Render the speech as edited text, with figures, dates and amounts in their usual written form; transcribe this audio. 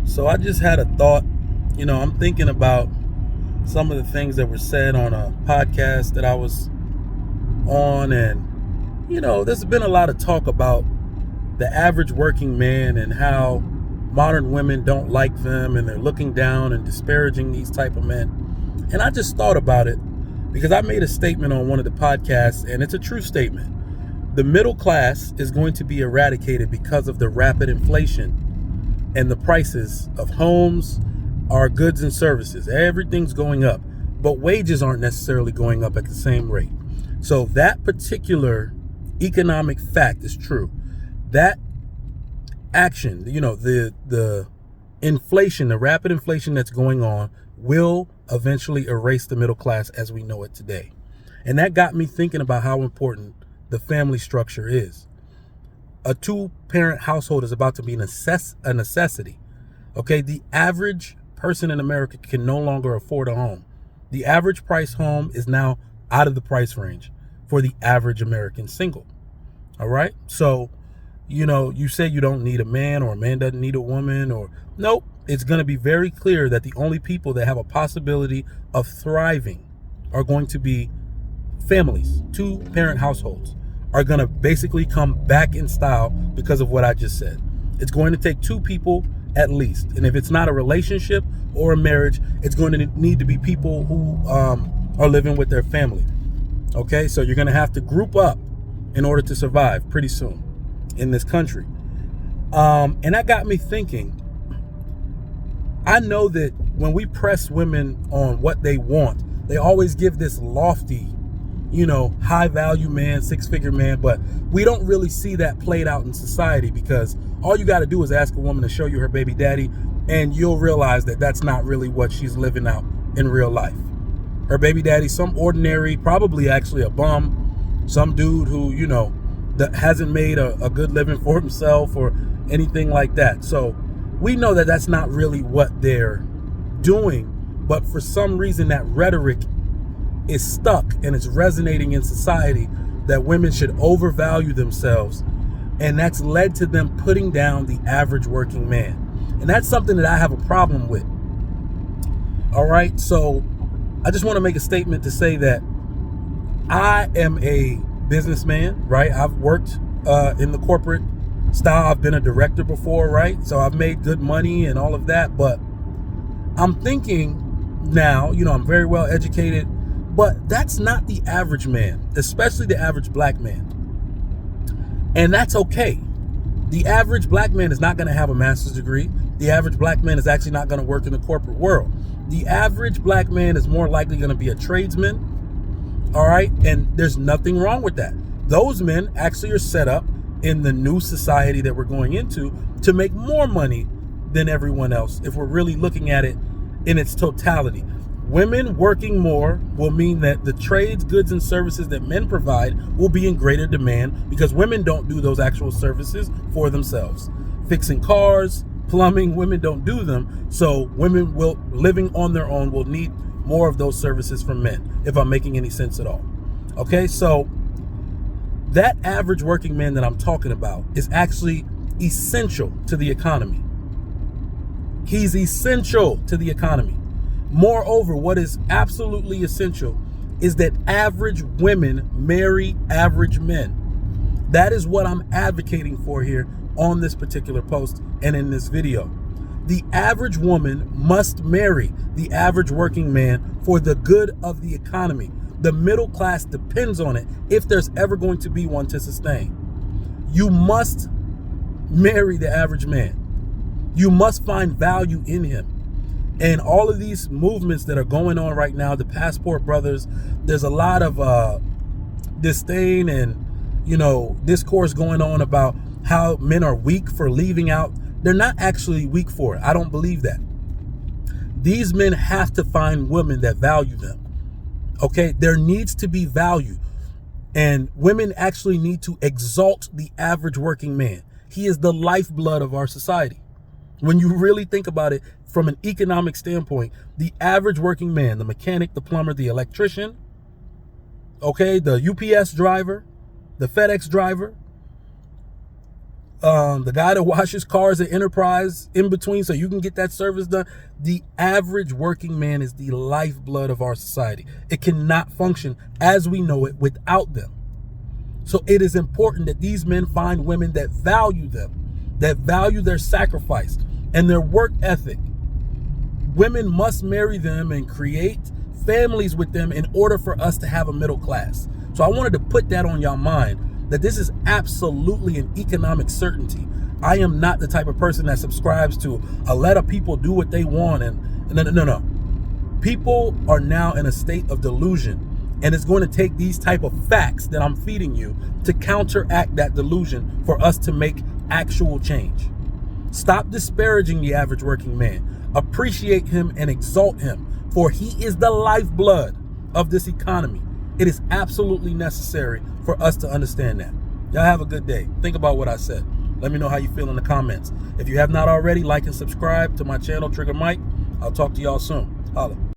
So I just had a thought. I'm thinking about some of the things that were said on a podcast that I was on. And, there's been a lot of talk about the average working man and how modern women don't like them and they're looking down and disparaging these type of men. And I just thought about it because I made a statement on one of the podcasts, and it's a true statement. The middle class is going to be eradicated because of the rapid inflation and the prices of homes, our goods and services. Everything's going up, but wages aren't necessarily going up at the same rate. So that particular economic fact is true. That action, the inflation, the rapid inflation that's going on will eventually erase the middle class as we know it today. And that got me thinking about how important the family structure is. A two-parent household is about to be a necessity. Okay, the average person in America can no longer afford a home. The average price home is now out of the price range for the average American single. All right, so you say you don't need a man, or a man doesn't need a woman, or nope. It's going to be very clear that the only people that have a possibility of thriving are going to be families. Two-parent households are going to basically come back in style because of what I just said. It's going to take two people at least. And if it's not a relationship or a marriage, it's going to need to be people who are living with their family. Okay, so you're going to have to group up in order to survive pretty soon in this country. And that got me thinking. I know that when we press women on what they want, they always give this lofty, high value man, 6-figure man, but we don't really see that played out in society, because all you got to do is ask a woman to show you her baby daddy and you'll realize that that's not really what she's living out in real life. Her baby daddy, some ordinary, probably actually a bum, some dude who, that hasn't made a good living for himself or anything like that. So we know that that's not really what they're doing, but for some reason that rhetoric is stuck and it's resonating in society that women should overvalue themselves, and that's led to them putting down the average working man. And that's something that I have a problem with. All right, so I just want to make a statement to say that I am a businessman, right? I've worked in the corporate style. I've been a director before, right? So I've made good money and all of that, but I'm thinking now, I'm very well educated, but that's not the average man, especially the average black man. And that's okay. The average black man is not going to have a master's degree. The average black man is actually not going to work in the corporate world. The average black man is more likely going to be a tradesman. All right. And there's nothing wrong with that. Those men actually are set up in the new society that we're going into to make more money than everyone else, if we're really looking at it in its totality. Women working more will mean that the trades, goods, and services that men provide will be in greater demand, because women don't do those actual services for themselves. Fixing cars, plumbing, women don't do them. So women living on their own will need more of those services from men, if I'm making any sense at all. Okay, so that average working man that I'm talking about is actually essential to the economy. He's essential to the economy. Moreover, what is absolutely essential is that average women marry average men. That is what I'm advocating for here on this particular post and in this video. The average woman must marry the average working man for the good of the economy. The middle class depends on it if there's ever going to be one to sustain. You must marry the average man. You must find value in him. And all of these movements that are going on right now, the Passport Brothers, there's a lot of disdain and, discourse going on about how men are weak for leaving out. They're not actually weak for it. I don't believe that. These men have to find women that value them. Okay, there needs to be value. And women actually need to exalt the average working man. He is the lifeblood of our society. When you really think about it from an economic standpoint, the average working man, the mechanic, the plumber, the electrician, okay, the UPS driver, the FedEx driver, the guy that washes cars at Enterprise in between so you can get that service done. The average working man is the lifeblood of our society. It cannot function as we know it without them. So it is important that these men find women that value them, that value their sacrifice and their work ethic. Women must marry them and create families with them in order for us to have a middle class. So I wanted to put that on your mind, that this is absolutely an economic certainty. I am not the type of person that subscribes to let a people do what they want. And no. People are now in a state of delusion, and it's going to take these type of facts that I'm feeding you to counteract that delusion for us to make actual change. Stop disparaging the average working man. Appreciate him and exalt him, for he is the lifeblood of this economy. It is absolutely necessary for us to understand that. Y'all have a good day. Think about what I said. Let me know how you feel in the comments. If you have not already, like and subscribe to my channel, Trigger Mike. I'll talk to y'all soon. Holla.